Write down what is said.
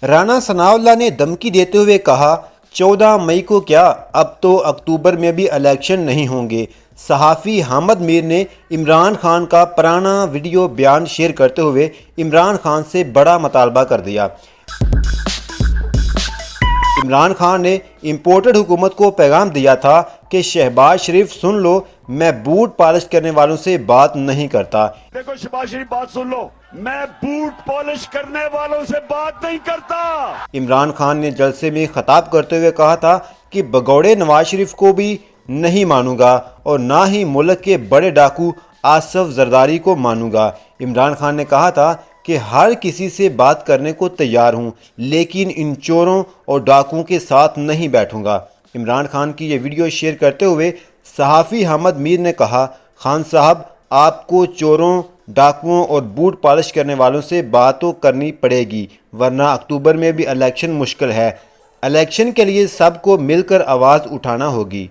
رانا ثناءاللہ نے دھمکی دیتے ہوئے کہا 14 مئی کو کیا اب تو اکتوبر میں بھی الیکشن نہیں ہوں گے۔ صحافی حامد میر نے عمران خان کا پرانا ویڈیو بیان شیئر کرتے ہوئے عمران خان سے بڑا مطالبہ کر دیا۔ عمران خان نے امپورٹڈ حکومت کو پیغام دیا تھا کہ شہباز شریف سن لو، میں بوٹ پالش کرنے والوں سے بات نہیں کرتا۔ دیکھو شہباز شریف بات سن لو، میں بوٹ پالش کرنے والوں سے بات نہیں کرتا۔ عمران خان نے جلسے میں خطاب کرتے ہوئے کہا تھا کہ بگوڑے نواز شریف کو بھی نہیں مانوں گا اور نہ ہی ملک کے بڑے ڈاکو آصف زرداری کو مانوں گا۔ عمران خان نے کہا تھا کہ ہر کسی سے بات کرنے کو تیار ہوں، لیکن ان چوروں اور ڈاکوؤں کے ساتھ نہیں بیٹھوں گا۔ عمران خان کی یہ ویڈیو شیئر کرتے ہوئے صحافی حامد میر نے کہا، خان صاحب آپ کو چوروں، ڈاکوؤں اور بوٹ پالش کرنے والوں سے بات تو کرنی پڑے گی، ورنہ اکتوبر میں بھی الیکشن مشکل ہے۔ الیکشن کے لیے سب کو مل کر آواز اٹھانا ہوگی۔